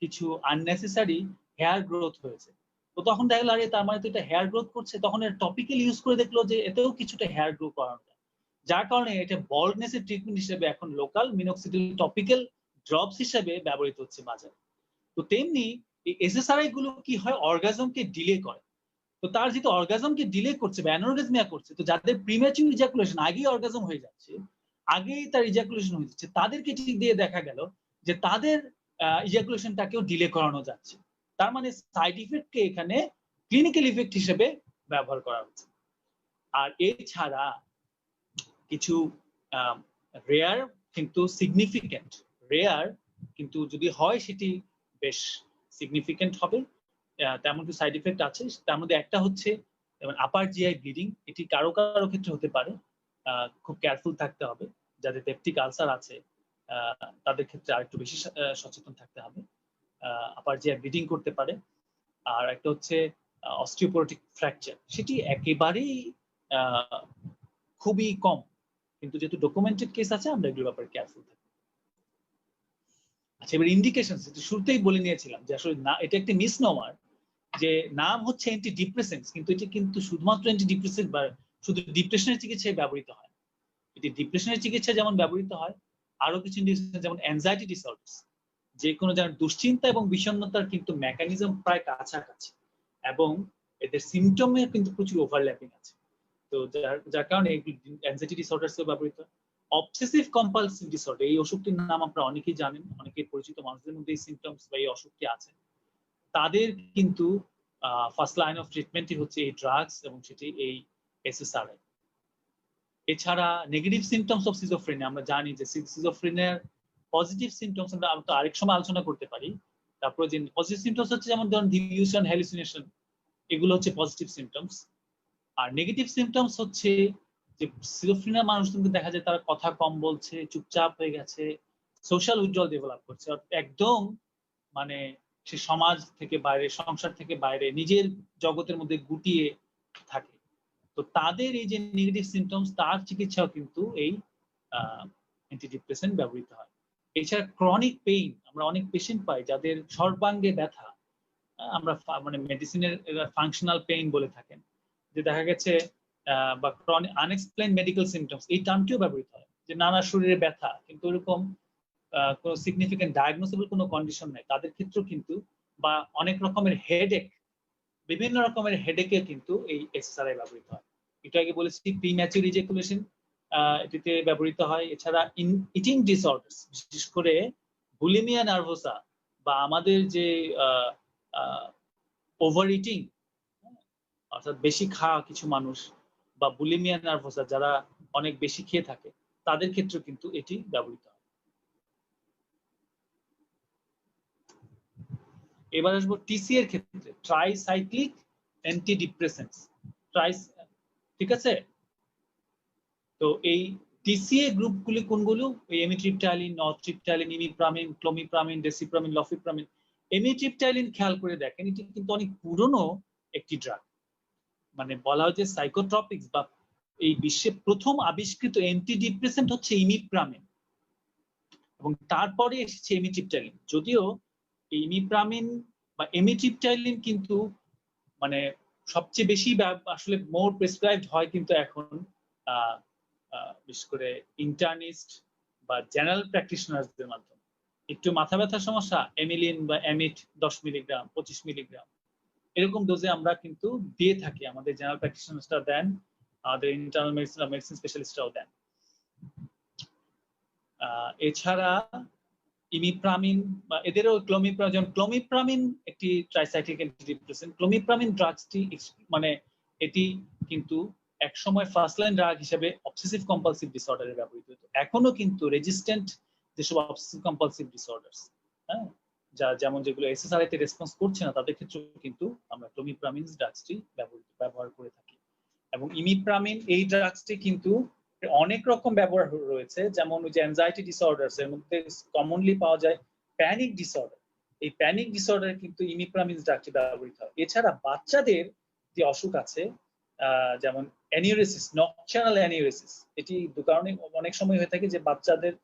কিছু আননেসেসারি হেয়ার গ্রোথ হয়েছে। তো তখন দেখা গেল আরে তার মানে তো এটা হেয়ার গ্রোথ করছে, তখন এর টপিক্যাল ইউজ করে দেখলো যে এতেও কিছুটা হেয়ার গ্রো করানো যায়, যার কারণে এটা বল্ডনেসের ট্রিটমেন্ট হিসেবে এখন লোকাল মিনক্সিডিল টপিক্যাল ড্রপস হিসেবে ব্যবহৃত হচ্ছে বাজারে। তো তেমনি এই এসএসআরআই গুলো কি হয়, অর্গাজমকে ডিলে করে। তো তার যেহেতু অর্গাজমকে ডিলে করছে বা অ্যানঅর্গাজমিয়া করছে, তো যাদের প্রিম্যাচুর ইজাকুলেশন, আগেই অর্গাজম হয়ে যাচ্ছে, আগেই তার ইজাকুলেশন হয়ে যাচ্ছে, তাদেরকে ঠিক দিয়ে দেখা গেল যে তাদের ইজাকুলেশনটাকেও ডিলে করানো যাচ্ছে। তার মানে সাইড ইফেক্টকে এখানে ক্লিনিক্যাল ইফেক্ট হিসেবে ব্যবহার করা হচ্ছে। আর এছাড়া কিছু রেয়ার কিন্তু সিগনিফিকেন্ট, রেয়ার কিন্তু যদি হয় সেটি বেশ সিগনিফিকেন্ট হবে, তেমন কিছু সাইড ইফেক্ট আছে। তার মধ্যে একটা হচ্ছে যেমন আপার জিআই ব্লিডিং, এটি কারো কারো ক্ষেত্রে হতে পারে, খুব কেয়ারফুল থাকতে হবে। যাদের পেপটিক আলসার আছে তাদের ক্ষেত্রে আরেকটু বেশি সচেতন থাকতে হবে, আপার জিআই ব্লিডিং করতে পারে। আর একটা হচ্ছে অস্টিওপোরোটিক ফ্র্যাকচার, সেটি একেবারেই খুবই কম, কিন্তু যেহেতু ডকুমেন্টেড কেস আছে আমরা এগুলোর ব্যাপারে কেয়ারফুল থাকি। আচ্ছা, এবার ইন্ডিকেশন শুরুতেই বলে নিয়েছিলাম যে আসলে না, এটা একটি মিসনোমার যে নাম হচ্ছে অ্যান্টি ডিপ্রেসেন্টস, কিন্তু এটি কিন্তু শুধুমাত্র অ্যান্টি ডিপ্রেসেন্ট বা শুধু ডিপ্রেশনের চিকিৎসায় ব্যবহৃত হয়। এটি ডিপ্রেশনের চিকিৎসায় যেমন ব্যবহৃত হয়, আরো কিছু ইন্ডিকেশন যেমন অ্যাংজাইটি ডিসঅর্ডার্স, যে কোনো যেমন দুশ্চিন্তা এবং বিষণ্ণতার কিন্তু মেকানিজম প্রায় কাছাকাছি এবং এদের সিমটমে কিন্তু প্রচুর ওভারল্যাপিং আছে। তো যার কারণে অ্যাংজাইটি ডিসঅর্ডার্স ব্যবহৃত হয়। অবসেসিভ কম্পালসিভ ডিসঅর্ডার, এই অসুখটির নাম আপনারা অনেকেই জানেন, অনেকেই পরিচিত মানুষদের মধ্যে এই সিমটমস বা এই অসুখটি আছে। তাদের কিন্তু ফার্স্ট লাইন অফ ট্রিটমেন্টই হচ্ছে এই ড্রাগস এবং সেটি এই এসএসআরআই। এছাড়া নেগেটিভ সিমটমস অফ সিজোফ্রেনিয়া, আমরা জানি যে সিজোফ্রেনিয়ার পজিটিভ সিমটমস আমরা আরেক সময় আলোচনা করতে পারি। তারপরে যে পজিটিভ সিমটমস হচ্ছে যেমন ধরুন ডিলিউশন, হ্যালুসিনেশন, এগুলো হচ্ছে পজিটিভ সিমটমস। আর নেগেটিভ সিমটমস হচ্ছে যে সিজোফ্রেনিয়া মানুষদের দেখা যায় তারা কথা কম বলছে, চুপচাপ হয়ে গেছে, সোশ্যাল উইথড্রল ডেভেলপ করছে, একদম মানে সে সমাজ থেকে বাইরে, সংসার থেকে বাইরে, নিজের জগতের মধ্যে গুটিয়ে থাকে। তো তাদের এই যে নেগেটিভ সিমটমস, তার চিকিৎসাও কিন্তু এই অ্যান্টিডিপ্রেসেন্ট ব্যবহৃত হয়। এছাড়া ক্রনিক পেইন, আমরা অনেক পেশেন্ট পাই যাদের সর্বাঙ্গে ব্যথা, আমরা মানে মেডিসিনের ফাংশনাল পেইন বলে থাকেন, যে দেখা গেছে বা ক্রনিক আনএক্সপ্লেইন মেডিকেল সিমটমস, এই টার্মটিও ব্যবহৃত হয়, যে নানা শরীরে ব্যথা কিন্তু এরকম কোনো সিগনিফিকেন্ট ডায়াগনোসিবল কোনো কন্ডিশন নেই, তাদের ক্ষেত্রেও কিন্তু, বা অনেক রকমের হেডেক, বিভিন্ন রকমের হেডেকে কিন্তু এই এসএসআরআই ব্যবহৃত হয়। একটু আগে বলেছি প্রিম্যাচুর ইজাকুলেশন এটিতে ব্যবহৃত হয়। এছাড়া ইটিং ডিসঅর্ডারস, বিশেষ করে বুলিমিয়া নার্ভোসা বা আমাদের যে ওভার ইটিং, অর্থাৎ বেশি খাওয়া কিছু মানুষ, বা বুলিমিয়া নার্ভোসা যারা অনেক বেশি খেয়ে থাকে, তাদের ক্ষেত্রে কিন্তু এটি ব্যবহৃত হয়। এবার আসবো টিসি এর ক্ষেত্রে, ট্রাইসাইক্লিক অ্যান্টিডিপ্রেসেন্টস, ঠিক আছে? তো এই টিসিএ গ্রুপগুলি কোনগুলো? এই এমিট্রিপটাইলিন, নরট্রিপটাইলিন, ইমিপ্রামিন, ক্লোমিপ্রামিন, ডেসিপ্রামিন, লফিপ্রামিন। এমিট্রিপটাইলিন খেয়াল করে দেখেন, এটি কিন্তু অনেক পুরনো একটি ড্রাগ, মানে বলা হয় যে সাইকোট্রপিক্স বা এই বিশ্বে প্রথম আবিষ্কৃত অ্যান্টিডিপ্রেসেন্ট হচ্ছে ইমিপ্রামিন, এবং তারপরে এসেছে এমিট্রিপটাইলিন। যদিও ইমিপ্রামিন বা এমিট্রিপটাইলিন কিন্তু মানে সবচেয়ে বেশি আসলে মোর প্রেসক্রাইবড হয় কিন্তু এখন বিশেষ করে ইন্টার্নিস্ট বা জেনারেল প্র্যাকটিশনারদের মাধ্যমে। একটু মাথা ব্যথার সমস্যা, এমিলিন বা এমিট 10 মিলিগ্রাম, 25 মিলিগ্রাম এরকম ডোজে আমরা কিন্তু দিয়ে থাকি, আমাদের জেনারেল প্র্যাকটিশনাররা দেন, আমাদের ইন্টারনাল মেডিসিন বা মেডিসিন স্পেশালিস্টরাও দেন। এছাড়া ইমিপ্রামিন বা এদেরও ক্লোমিপ্রামিন একটি ট্রাইসাইক্লিক অ্যান্টিডিপ্রেসেন্ট। ক্লোমিপ্রামিন ড্রাগসটি মানে এটি কিন্তু এক সময় ফার্স্ট লাইন ড্রাগ হিসেবে অবসেসিভ কম্পালসিভ ডিসঅর্ডারে ব্যবহৃত হতো, এখনো কিন্তু রেজিস্ট্যান্ট যেসব অবসেসিভ কম্পালসিভ ডিসঅর্ডারস, হ্যাঁ, যেমন যেগুলো এসএসআরআই তে রেসপন্স করছে না তাদের ক্ষেত্রেও কিন্তু আমরা ক্লোমিপ্রামিন ড্রাগসটি ব্যবহার করে থাকি। এবং ইমিপ্রামিন এই ড্রাগসটি কিন্তু অনেক রকম ব্যবহার রয়েছে, যেমন ওই যে অ্যাংজাইটি ডিসঅর্ডারস এর মধ্যে কমনলি পাওয়া যায় প্যানিক ডিসঅর্ডার। এই প্যানিক ডিসঅর্ডারে কিন্তু ইমিপ্রামিন ড্রাগটি ব্যবহৃত হয়। এছাড়া বাচ্চাদের যে অসুখ আছে যেমন অ্যানিউরেসিস, নকচারাল অ্যানিউরেসিস, এটি দু কারণে অনেক সময় হয়ে থাকে যে বাচ্চাদের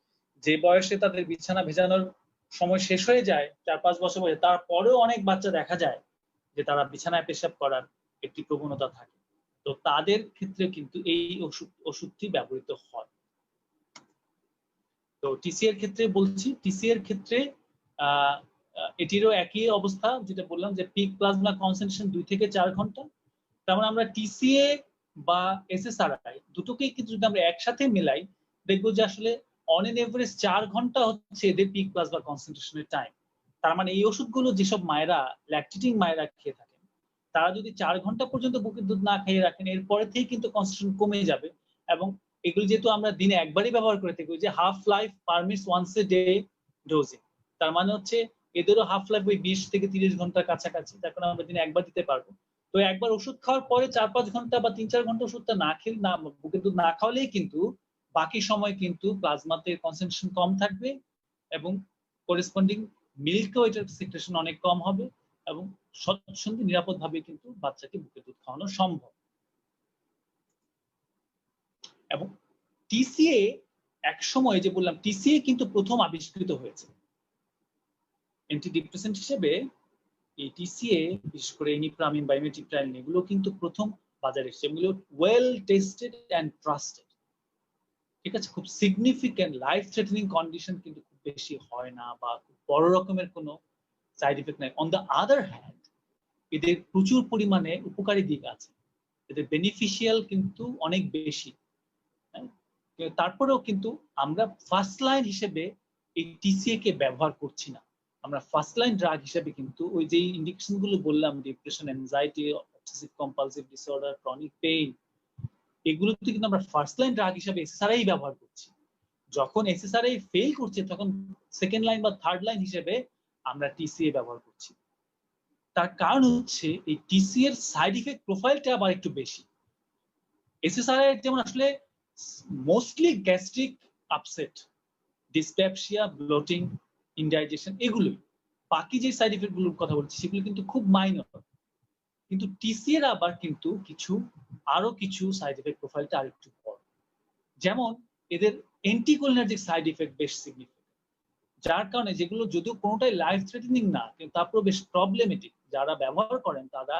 যে বয়সে তাদের বিছানা ভেজানোর সময় শেষ হয়ে যায় 4-5 বছর বয়সে, তারপরেও অনেক বাচ্চা দেখা যায় যে তারা বিছানায় পেশাব করার একটি প্রবণতা থাকে, তো তাদের ক্ষেত্রে কিন্তু এই ওষুধটি ব্যবহৃত হয়। তো টিসি এর ক্ষেত্রে বলছি, টিসি এর ক্ষেত্রে এটিরও একই অবস্থা, যেটা বললাম যে পিক প্লাজমা কনসেন্ট্রেশন 2 থেকে 4 ঘন্টা। তেমন আমরা টিসিএ বা এসএসআরআই দুটোকেই কিন্তু যদি আমরা একসাথে মিলাই দেখবো যে আসলে অন এন এভারেজ 4 ঘন্টা হচ্ছে এদের পিক প্লাজমা কনসেন্ট্রেশনের টাইম। তার মানে এই ওষুধগুলো যেসব মায়েরা ল্যাকটেটিং মায়েরা খেয়ে থাকেন, তারা যদি 4 ঘন্টা পর্যন্ত বুকের দুধ না খেয়ে রাখেন, এরপরে থেকেই কিন্তু কনসেন্ট্রেশন কমে যাবে। এবং এগুলো যেহেতু আমরা দিনে একবারই ব্যবহার করে থাকি, যে half life permits once a day dosing, তার মানে হচ্ছে এদেরও হাফ লাইফ ওই 20 থেকে 30 ঘন্টার কাছাকাছি, যার কারণে আমরা দিনে একবার দিতে পারবো। তো একবার ওষুধ খাওয়ার পরে 4-5 ঘন্টা বা 3-4 ঘন্টা ওষুধটা না খেলে, না বুকের দুধ না খাওয়ালেই কিন্তু বাকি সময় কিন্তু প্লাজমাতে কনসেন্ট্রেশন কম থাকবে এবং করেসপন্ডিং মিল্কও এটার সিক্রেশন অনেক কম হবে এবং স্বচ্ছন্দে নিরাপদভাবে কিন্তু বাচ্চাকে বুকের দুধ খাওয়ানো সম্ভব। এবং টিসিএ এক সময় যে বললাম, টিসিএ কিন্তু প্রথম আবিষ্কৃত হয়েছে অ্যান্টিডিপ্রেসেন্ট হিসেবে। এই টিসিএ বিশেষ করে ইমিপ্রামিন বা ইমিটিপ্রামিন এগুলো কিন্তু প্রথম বাজারে এসেছে, এগুলো ওয়েল টেস্টেড এন্ড ট্রাস্টেড। ঠিক আছে, খুব সিগনিফিক্যান্ট লাইফ থ্রেটেনিং কন্ডিশন কিন্তু খুব বেশি হয় না বা খুব বড় রকমের কোনো সাইড ইফেক্ট নাই। অন দ্য আদার হ্যান্ড এদের প্রচুর পরিমাণে উপকারী দিক আছে, এদের বেনিফিশিয়াল কিন্তু অনেক বেশি। তারপরেও কিন্তু আমরা ফার্স্ট লাইন হিসেবে এই টিসিএ কে ব্যবহার করছি না। আমরা ফার্স্ট লাইন ড্রাগ হিসেবে কিন্তু ওই যে ইন্ডিকেশন গুলো বললাম, depression, anxiety, obsessive compulsive disorder, chronic pain, এগুলোতে কিন্তু আমরা ফার্স্ট লাইন ড্রাগ হিসেবে এসএসআরআই ব্যবহার করছি। যখন এসএসআরআই ফেল করছে তখন সেকেন্ড লাইন বা থার্ড লাইন হিসেবে আমরা টিসিএ ব্যবহার করছি। তার কারণ হচ্ছে এই টিসিএ এর সাইড ইফেক্ট প্রোফাইলটা আবার একটু বেশি। এসএসআরআই যেমন আসলে mostly gastric upset, dyspepsia, bloating, indigestion, এগুলোই। বাকি যে সাইড ইফেক্ট গুলোর কথা বলছি সেগুলো কিন্তু খুব মাইনর। কিন্তু টিসি এর আবার কিন্তু আরো কিছু সাইড ইফেক্ট প্রোফাইলটা আরেকটু বড়। যেমন এদের অ্যান্টিকোলিনার্জিক সাইড ইফেক্ট বেশ সিগনিফিকেন্ট, যার কারণে যেগুলো যদিও কোনোটাই লাইফ থ্রেটেনিং না কিন্তু তারপরেও বেশ প্রবলেমেটিক, যারা ব্যবহার করেন তারা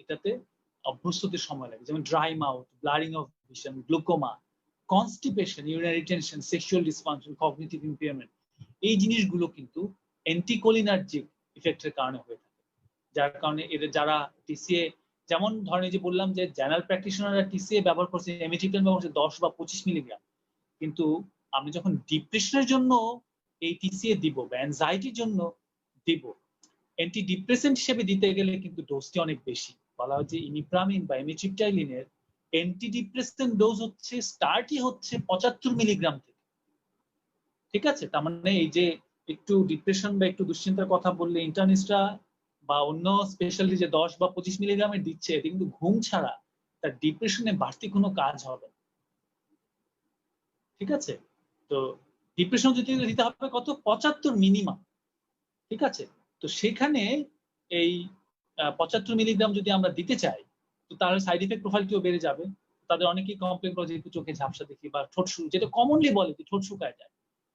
এটাতে অভ্যস্ত হতে সময় লাগে। যেমন dry mouth, blurring of vision, glaucoma, constipation, urinary tension, sexual dysfunction, cognitive impairment, এই জিনিসগুলো কিন্তু অ্যান্টিকোলিনার্জিক ইফেক্টের কারণে হয়ে থাকে। যার কারণে এদের যারা টিসিএ, যেমন ধরেন যে বললাম যে জেনারেল প্র্যাকটিশনাররা টিসিএ ব্যবহার করছে, এমিটিপ্রামিন ব্যবহার করছে 10 বা 25 মিলিগ্রাম, কিন্তু আমি যখন ডিপ্রেশনের জন্য এই টিসিএ দিব বা অ্যাংজাইটির জন্য দিব, অ্যান্টি ডিপ্রেসেন্ট হিসেবে দিতে গেলে কিন্তু ডোজটি অনেক বেশি। বলা হয় যে ইমিপ্রামিন বা এমিট্রিপটাইলিনের অ্যান্টি ডিপ্রেসেন্ট ডোজ হচ্ছে স্টার্টই হচ্ছে 75 মিলিগ্রাম থেকে। ঠিক আছে, তার মানে এই যে একটু ডিপ্রেশন বা একটু দুশ্চিন্তার কথা বললে ইন্টার্নিস্টরা বা অন্য স্পেশালি যে 10 বা 25 মিলিগ্রামের দিচ্ছে, এটা কিন্তু ঘুম ছাড়া তার ডিপ্রেশনে বাড়তি কোনো কাজ হবে না। ঠিক আছে, তো ডিপ্রেশন যদি দিতে হবে কত, 75 মিনিমাম। ঠিক আছে, তো সেখানে এই 75 মিলিগ্রাম যদি আমরা দিতে চাই, তো তাহলে সাইড ইফেক্ট প্রোফাইলটিও বেড়ে যাবে। তাদের অনেকেই কমপ্লেন করে যে একটু চোখে ঝাপসা দেখি বা ঠোঁট, যেটা কমনলি বলে যে ঠোঁট শুকায় যায়,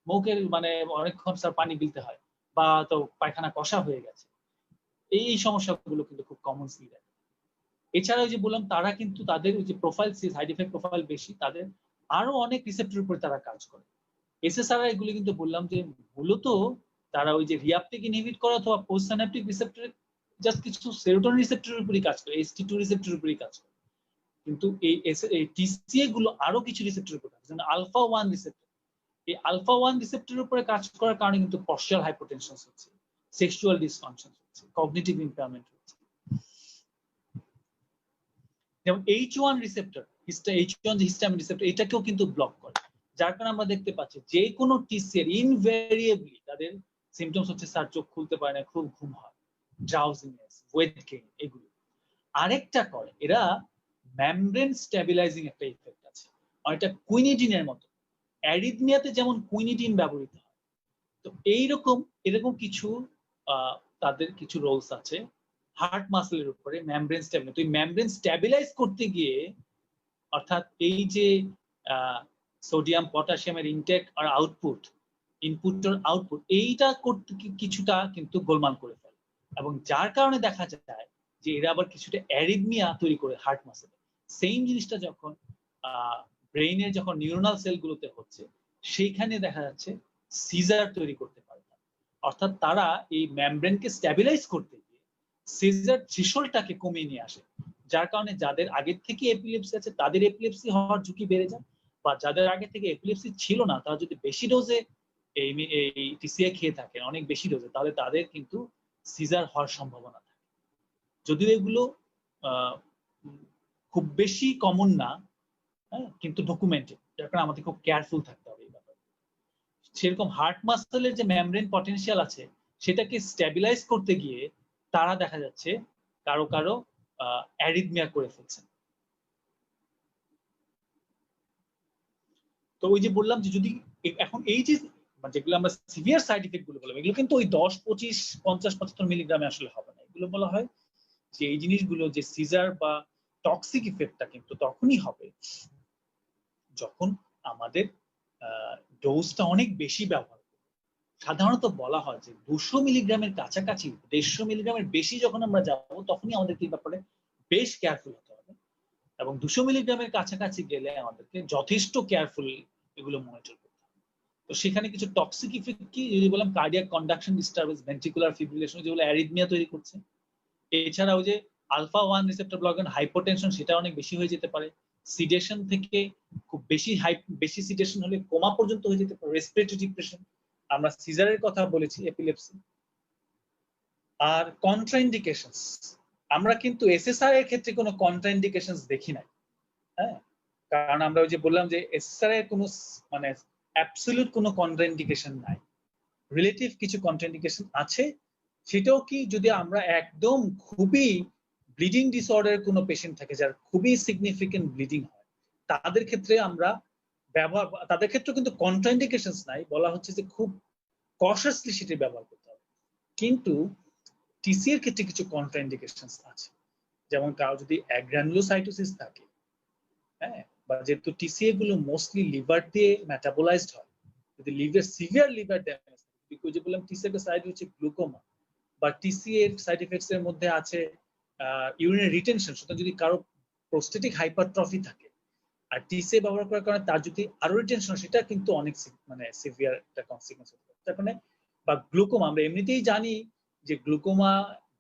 মুখের মানে অনেকক্ষণ স্যার পানি গিলতে হয়, বা তো পায়খানা কষা হয়ে গেছে, এই সমস্যাগুলো কিন্তু খুব কমন সি দেয়। এছাড়া যে বললাম তারা কিন্তু তাদের ওই যে প্রোফাইল, সাইড ইফেক্ট প্রোফাইল বেশি, তাদের আরো অনেক রিসেপ্টরের উপরে তারা কাজ করে। এসএসআরআই এগুলো কিন্তু বললাম যে মূলত তারা ওই যে রিআপটেক ইনহিবিট করে অথবা পোস্ট সিনাপটিক রিসেপ্টর, জাস্ট কিছু সেরোটোনিন রিসেপ্টরের উপরই কাজ করে, ST2 রিসেপ্টরের উপরই কাজ করে। কিন্তু এই টিসিএ গুলো আরো কিছু রিসেপ্টরের উপর, যেমন আলফা 1 রিসেপ্টর, এই আলফা 1 রিসেপ্টরের উপরে কাজ করার কারণে কিন্তু পশ্চাল হাইপোটেনশন হচ্ছে, সেক্সুয়াল ডিসফাংশন হচ্ছে, কগনিটিভ ইমপ্যায়ারমেন্ট হচ্ছে। যেমন H1 রিসেপ্টর, H1 যে হিস্টামিন রিসেপ্টর, এটাকেও কিন্তু ব্লক করে, যার কারণে আমরা দেখতে পাচ্ছি যে কোনো টিসি এর ইনভেরিয়েবলি তাদের সিমটমস হচ্ছে স্যার চোখ খুলতে পারে না, খুব ঘুম হয়, ড্রাউজিনেস, ওয়েট গেইন, এগুলো। আরেকটা করে এরা মেমব্রেন স্টেবিলাইজিং একটা ইফেক্ট আছে, অনেকটা কুইনিডিনের মতো। অ্যারিথমিয়াতে যেমন কুইনিডিন ব্যবহৃত হয়, তো এরকম কিছু তাদের কিছু রোলস আছে হার্ট মাসেলের উপরে মেমব্রেন স্টেবিলাইজ। তো এই মেমব্রেন স্টেবিলাইজ করতে গিয়ে, অর্থাৎ এই যে সোডিয়াম পটাশিয়ামের ইনটেক আর আউটপুট, ইনপুট আর আউটপুট, এইটা করতে কিছুটা কিন্তু গোলমাল করে ফেলে, এবং যার কারণে দেখা যায় যে এরা আবার কিছুটা অ্যারিথমিয়া তৈরি করে হার্ট মাসেলে। সেম জিনিসটা যখন ব্রেইনের যখন নিউরনাল সেলগুলোতে হচ্ছে, সেইখানে দেখা যাচ্ছে সিজার তৈরি করতে পারে। অর্থাৎ তারা এই মেমব্রেনকে স্ট্যাবিলাইজ করতে গিয়ে সিজার থ্রেশহোল্ডটাকে কমিয়ে নিয়ে আসে, যার কারণে যাদের আগের থেকে এপিলেপসি আছে তাদের এপিলেপসি হওয়ার ঝুঁকি বেড়ে যায়, বা যাদের আগে থেকে এপিলেপসি ছিল না তারা যদি বেশি ডোজে এই টিসিএ খেয়ে থাকে, অনেক বেশি ডোজে, তাহলে তাদের কিন্তু সিজার হওয়ার সম্ভাবনা থাকে। যদিও এগুলো খুব বেশি কমন না, হ্যাঁ, কিন্তু ডকুমেন্টেড, যার কারণে আমাদের খুব কেয়ারফুল থাকতে হবে এই ব্যাপারে। সেরকম হার্ট মাসেলের যে মেমব্রেন পটেনশিয়াল আছে সেটাকে স্টেবিলাইজ করতে গিয়ে তারা দেখা যাচ্ছে কারো কারো অ্যারিথমিয়া করে ফেলছেন। তো ওই যে বললাম যে যদি এখন এই যে যেগুলো আমরা সিভিয়ার সাইড ইফেক্ট গুলো বললাম, এগুলো কিন্তু ওই 10, 25, 50, 75 মিলিগ্রামে আসলে হবে না। এগুলো বলা হয় যে এই জিনিসগুলো যে সিজার বা টক্সিক ইফেক্টটা কিন্তু তখনই হবে যখন আমাদের ডোজটা অনেক বেশি ব্যবহার। সাধারণত বলা হয় যে 200 মিলিগ্রামের কাছাকাছি, 150 মিলিগ্রামের বেশি যখন আমরা যাবো তখনই আমাদেরকে এই ব্যাপারে বেশ কেয়ারফুল হতে হবে, এবং 200 মিলিগ্রামের কাছাকাছি গেলে আমাদেরকে যথেষ্ট কেয়ারফুল এগুলো মনিটর করতে হবে। তো সেখানে কিছু টক্সিক ইফেক্ট কি, যদি বললাম cardiac conduction disturbance, ventricular fibrillation, যেগুলো অ্যারিথমিয়া তৈরি করছে। এছাড়াও যে আলফা 1 রিসেপ্টর ব্লকের হাইপোটেনশন, সেটা অনেক বেশি হয়ে যেতে পারে। সিডেশন থেকে খুব বেশি সিডেশন হলে কোমা পর্যন্ত হয়ে যেতে পারে। রেসপিরেটরি ডিপ্রেশন, আমরা সিজারের কথা বলেছি, এপিলেপসি। আর কন্ট্রাইন্ডিকেশনস, আমরা কিন্তু এসএসআর এর ক্ষেত্রে কোনো কন্ট্রাইন্ডিকেশনস দেখি নাই, হ্যাঁ, কারণ আমরা ওই যে বললাম যে এসএসআর এর কোনো মানে অ্যাবসলিউট কোনো কন্ট্রাইন্ডিকেশন নাই, রিলেটিভ কিছু কন্ট্রাইন্ডিকেশন আছে। সেটাও কি, যদি আমরা একদম খুবই ব্লিডিং ডিসঅর্ডার কোনো পেশেন্ট থাকে যার খুবই সিগনিফিকেন্ট ব্লিডিং হয়, তাদের ক্ষেত্রে আমরা ব্যবহার, তাদের ক্ষেত্রে কিন্তু কন্ট্রাইন্ডিকেশনস নাই, বলা হচ্ছে যে খুব কশাসলি সেটি ব্যবহার করতে হবে। কিন্তু টিসি এর ক্ষেত্রে কিছু কন্ট্রাইন্ডিকেশনস আছে, যেমন কারো যদি অ্যাগ্রানুলোসাইটোসিস থাকে, হ্যাঁ, বা যেহেতু টিসিএ গুলো মোস্টলি লিভার দিয়ে মেটাবোলাইজড হয়, যদি সিভিয়ার লিভার ড্যামেজ, যে বললাম টিসিএ এর সাইড হচ্ছে গ্লুকোমা, বা টিসিএ এর সাইড এফেক্টস এর মধ্যে আছে ইউরিনারি রিটেনশন। সুতরাং যদি কারো প্রোস্টেটিক হাইপারট্রফি থাকে আর টিসিএ ব্যবহার করার কারণে তার যদি আরো রিটেনশন, সেটা কিন্তু অনেক মানে সিভিয়ার একটা কনসিকুয়েন্স হতে পারে। তার মানে বা গ্লুকোমা, আমরা এমনিতেই জানি যে গ্লুকোমা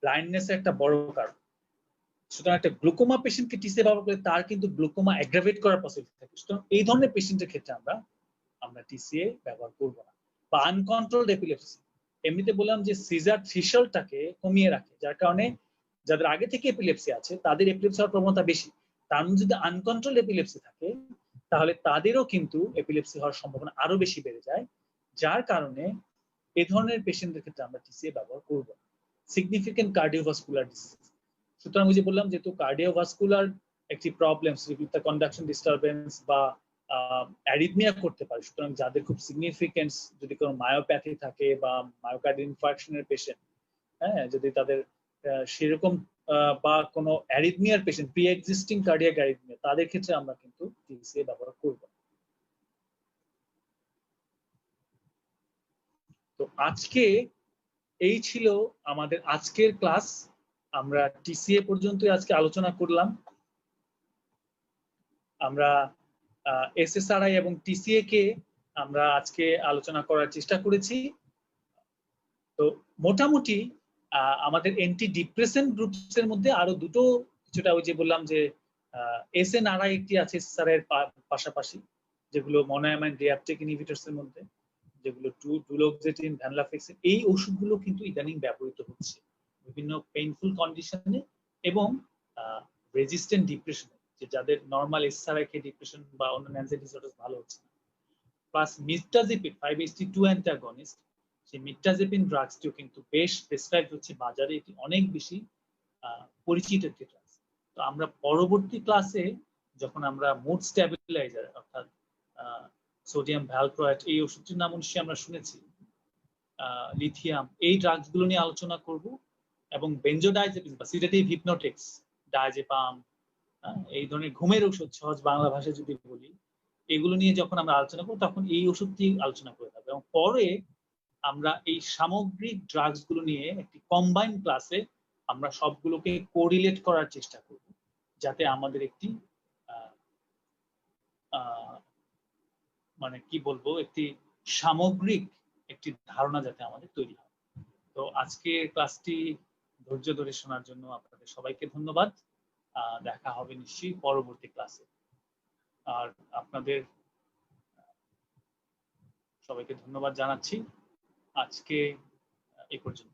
ব্লাইন্ডনেস এর একটা বড় কারণ। সুতরাং একটা গ্লুকোমা পেশেন্টকে টিসিএ ব্যবহার করে তার কিন্তু গ্লুকোমা অ্যাগ্রাভেট করার পসিবিলিটি থাকে। সুতরাং এই ধরনের পেশেন্টের ক্ষেত্রে আমরা টিসিএ ব্যবহার করব না। বা আনকন্ট্রোলড এপিলেপসি, এমনিতে বললাম যে সিজার থ্রেশহোল্ডটাকে কমিয়ে রাখে, যার কারণে যাদের আগে থেকে এপিলেপসি আছে তাদের এপিলেপসি হওয়ার প্রবণতা বেশি। তার মধ্যে যদি আনকন্ট্রোলড এপিলেপসি থাকে তাহলে তাদেরও কিন্তু এপিলেপসি হওয়ার সম্ভাবনা আরো বেশি বেড়ে যায়, যার কারণে এই ধরনের পেশেন্টদের ক্ষেত্রে আমরা টিসিএ ব্যবহার করব না। সিগনিফিকেন্ট কার্ডিওভাস্কুলার ডিজিজ, সুতরাং ওই যে বললাম যেহেতু কার্ডিওভাস্কুলার একটি প্রবলেম, কন্ডাকশন ডিস্টারবেন্স বা অ্যারিথমিয়া করতে পারে, সুতরাং যাদের খুব সিগনিফিকেন্ট যদি কোনো মায়োপ্যাথি থাকে বা মায়োকার্ডিয়াল ইনফার্কশনের পেশেন্ট, হ্যাঁ, যদি তাদের সেরকম বা কোনো অ্যারিথমিয়ার patient, pre existing cardiac arrhythmia, তাদের ক্ষেত্রে আমরা কিন্তু টিসিএ ব্যবহার করব। তো আজকে এই ছিল আমাদের আজকের ক্লাস। আমরা টিসিএ পর্যন্তই আজকে আলোচনা করলাম। আমরা এসএসআরআই এবং টিসিএ কে আমরা আজকে আলোচনা করার চেষ্টা করেছি। তো মোটামুটি আমাদের এন্টি ডিপ্রেসেন্ট গ্রুপস এর মধ্যে আরো দুটো কিছুটা ওই যে বললাম যে এসএনআরআই একটি আছে এসএসআর এর পাশাপাশি, যেগুলো মনোঅ্যামাইন রিঅ্যাপটেক ইনহিবিটরস এর মধ্যে, যেগুলো ডুলোক্সেটিন, ভ্যানলাফেক্সিন, এই ওষুধগুলো কিন্তু ইদানিং ব্যবহৃত হচ্ছে বিভিন্ন পেইনফুল কন্ডিশনে এবং রেজিস্ট্যান্ট ডিপ্রেশন, যে যাদের নর্মাল এসআরআই কে ডিপ্রেশন বা অন্যান্য অ্যাংজাইটি ডিসঅর্ডার ভালো হচ্ছে না, প্লাস মির্টাজিপিন 5-HT2 অ্যান্টাগনিস্ট, সেই মির্টাজিপিন ড্রাগসটিও কিন্তু বেশ প্রেসক্রাইব হচ্ছে বাজারে, এটি অনেক বেশি পরিচিত একটি ড্রাগ। তো আমরা পরবর্তী ক্লাসে যখন আমরা মুড স্ট্যাবিলাইজার অর্থাৎ সোডিয়াম ভ্যালপ্রয়েট, এই ওষুধটির নাম নিশ্চয়ই আমরা শুনেছি, লিথিয়াম, এই ড্রাগস গুলো নিয়ে আলোচনা করব, এবং বেনজোডাইজেপিন বা সিডেটিভ হিপনোটিক্স, ডায়াজেপাম, এই ধরনের ঘুমের ওষুধ সহজ বাংলা ভাষায় যদি বলি, এগুলো নিয়ে যখন আমরা আলোচনা করব তখন এই ওষুধটি আলোচনা করে থাকবো, এবং পরে আমরা এই সামগ্রিক ড্রাগস গুলো নিয়ে একটি কম্বাইন ক্লাসে আমরা সবগুলোকে কোরিলেট করার চেষ্টা করব, যাতে আমাদের একটি মানে কি বলবো, একটি সামগ্রিক একটি ধারণা যাতে আমাদের তৈরি হয়। তো আজকে ক্লাসটি ধৈর্য ধরে শোনার জন্য আপনাদের সবাইকে ধন্যবাদ। দেখা হবে নিশ্চয়ই পরবর্তী ক্লাসে। আর আপনাদের সবাইকে ধন্যবাদ জানাচ্ছি। আজকে এই পর্যন্ত।